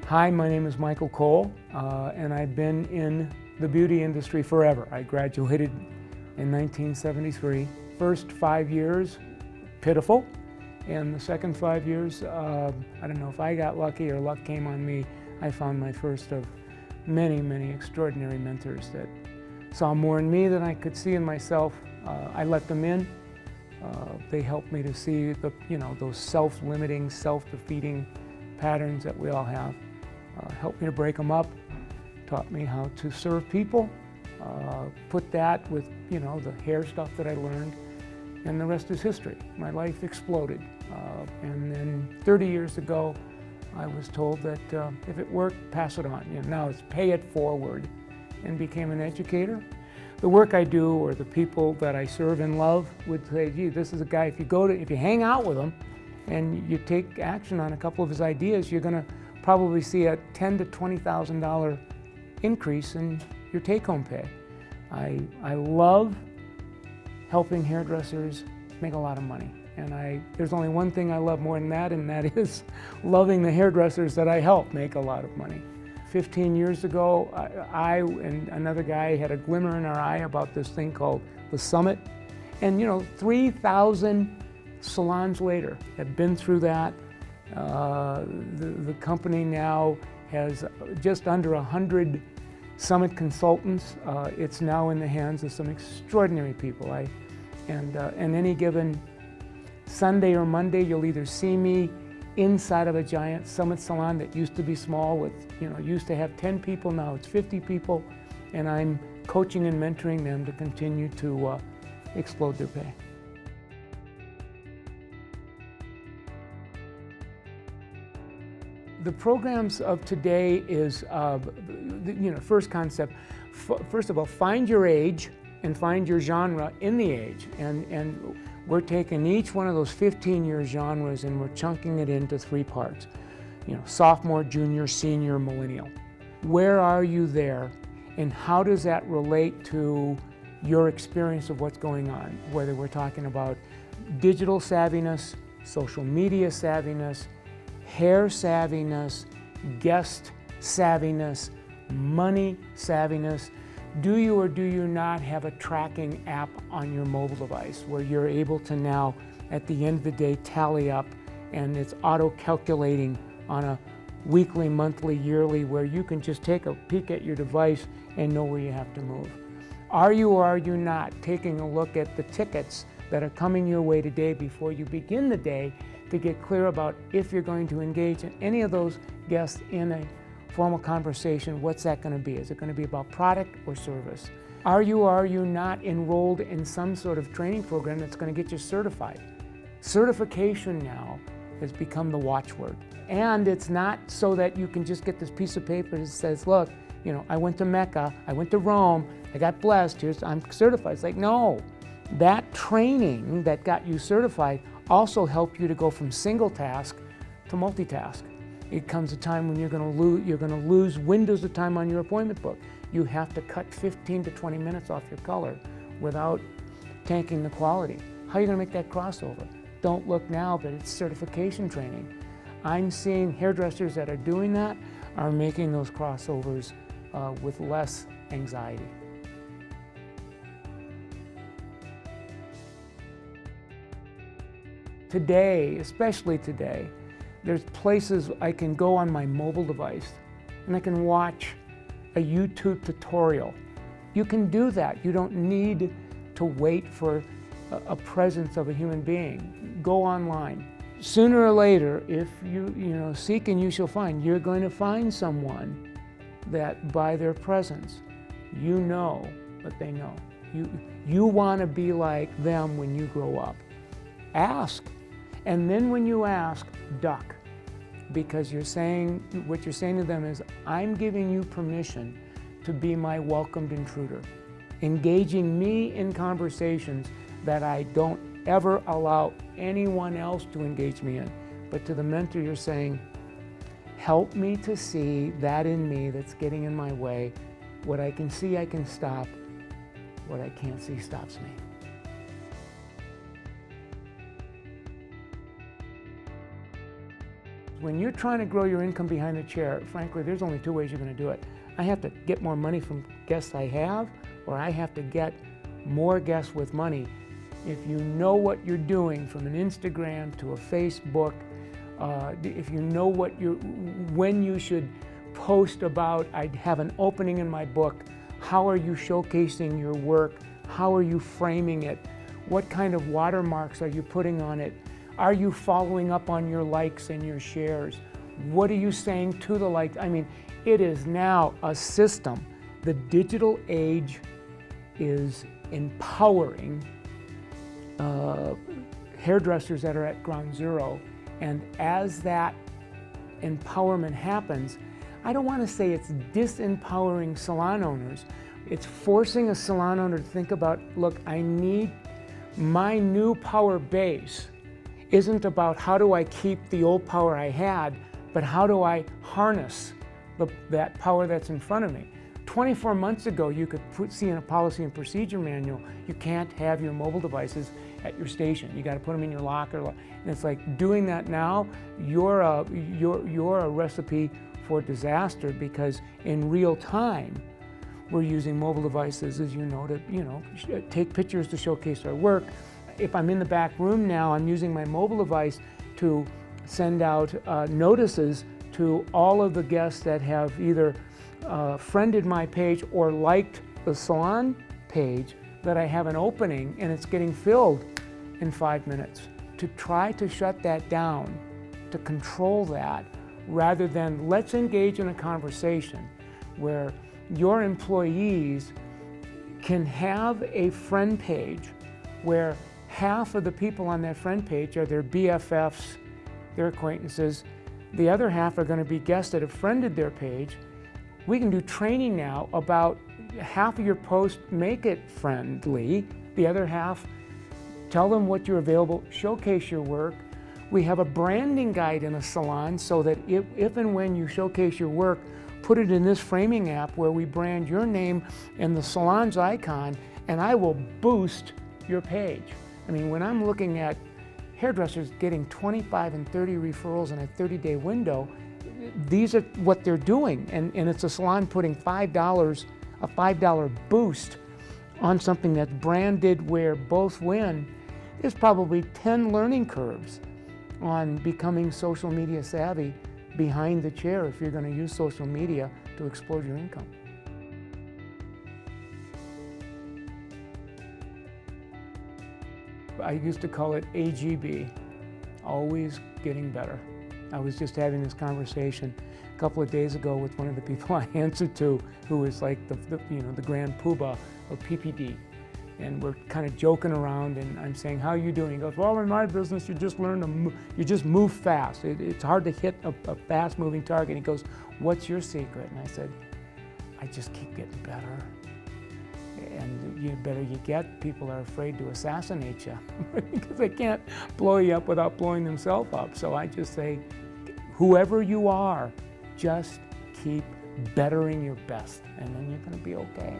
Hi, my name is Michael Cole, and I've been in the beauty industry forever. I graduated in 1973. First 5 years, pitiful, and the second 5 years, I don't know if I got lucky or luck came on me. I found my first of many, many extraordinary mentors that saw more in me than I could see in myself. I let them in. They helped me to see those self-limiting, self-defeating patterns that we all have. Helped me to break them up, taught me how to serve people, put that with the hair stuff that I learned, and the rest is history. My life exploded. And then 30 years ago, I was told that if it worked, pass it on. Now it's pay it forward, and became an educator. The work I do, or the people that I serve and love, would say, gee, this is a guy, if you hang out with him and you take action on a couple of his ideas, you're gonna probably see a $10,000 to $20,000 increase in your take-home pay. I love helping hairdressers make a lot of money. And there's only one thing I love more than that, and that is loving the hairdressers that I help make a lot of money. 15 years ago, I and another guy had a glimmer in our eye about this thing called the Summit. And 3,000 salons later have been through that. The company now has just under 100 Summit consultants. It's now in the hands of some extraordinary people. And any given Sunday or Monday, you'll either see me inside of a giant Summit salon that used to be small with, used to have 10 people, now it's 50 people, and I'm coaching and mentoring them to continue to explode their pay. The programs of today is, first concept, first of all, find your age and find your genre in the age. And we're taking each one of those 15-year genres and we're chunking it into 3 parts. Sophomore, junior, senior, millennial. Where are you there, and how does that relate to your experience of what's going on? Whether we're talking about digital savviness, social media savviness, hair savviness, guest savviness, money savviness. Do you or do you not have a tracking app on your mobile device where you're able to now, at the end of the day, tally up, and it's auto-calculating on a weekly, monthly, yearly, where you can just take a peek at your device and know where you have to move? Are you or are you not taking a look at the tickets that are coming your way today before you begin the day to get clear about if you're going to engage in any of those guests in a formal conversation? What's that going to be? Is it going to be about product or service? Are you or are you not enrolled in some sort of training program that's going to get you certified? Certification now has become the watchword. And it's not so that you can just get this piece of paper that says, look, I went to Mecca, I went to Rome, I got blessed, I'm certified. It's like, no. That training that got you certified also helped you to go from single task to multitask. It comes a time when you're going to lose windows of time on your appointment book. You have to cut 15 to 20 minutes off your color without tanking the quality. How are you going to make that crossover? Don't look now, but it's certification training. I'm seeing hairdressers that are doing that are making those crossovers with less anxiety. Today, especially today, there's places I can go on my mobile device and I can watch a YouTube tutorial. You can do that. You don't need to wait for a presence of a human being. Go online. Sooner or later, if you seek and you shall find, you're going to find someone that by their presence, you know what they know. You want to be like them when you grow up. Ask. And then when you ask, duck, because what you're saying to them is, I'm giving you permission to be my welcomed intruder, engaging me in conversations that I don't ever allow anyone else to engage me in. But to the mentor, you're saying, help me to see that in me that's getting in my way. What I can see, I can stop. What I can't see stops me. When you're trying to grow your income behind the chair, frankly, there's only two ways you're going to do it. I have to get more money from guests I have, or I have to get more guests with money. If you know what you're doing from an Instagram to a Facebook, if you know when you should post about, I have an opening in my book, how are you showcasing your work? How are you framing it? What kind of watermarks are you putting on it? Are you following up on your likes and your shares? What are you saying to the likes? I mean, it is now a system. The digital age is empowering hairdressers that are at ground zero. And as that empowerment happens, I don't want to say it's disempowering salon owners. It's forcing a salon owner to think about, look, I need my new power base isn't about how do I keep the old power I had, but how do I harness that power that's in front of me. 24 months ago, you could see in a policy and procedure manual, you can't have your mobile devices at your station. You got to put them in your locker. And it's like doing that now, you're a recipe for disaster, because in real time, we're using mobile devices, as you know, to take pictures to showcase our work. If I'm in the back room now, I'm using my mobile device to send out notices to all of the guests that have either friended my page or liked the salon page that I have an opening and it's getting filled in 5 minutes. To try to shut that down, to control that, rather than let's engage in a conversation where your employees can have a friend page where half of the people on that friend page are their BFFs, their acquaintances. The other half are going to be guests that have friended their page. We can do training now about half of your posts, make it friendly. The other half, tell them what you're available, showcase your work. We have a branding guide in a salon so that if and when you showcase your work, put it in this framing app where we brand your name and the salon's icon, and I will boost your page. I mean, when I'm looking at hairdressers getting 25 and 30 referrals in a 30-day window, these are what they're doing. And it's a salon putting $5, a $5 boost on something that's branded where both win. There's probably 10 learning curves on becoming social media savvy behind the chair if you're going to use social media to explode your income. I used to call it AGB, always getting better. I was just having this conversation a couple of days ago with one of the people I answered to, who was like the grand poobah of PPD. And we're kind of joking around, and I'm saying, how are you doing? He goes, well, in my business, you just learn to move, you just move fast. It's hard to hit a fast-moving target. And he goes, what's your secret? And I said, I just keep getting better. And the better you get, people are afraid to assassinate you because they can't blow you up without blowing themselves up. So I just say, whoever you are, just keep bettering your best, and then you're going to be okay.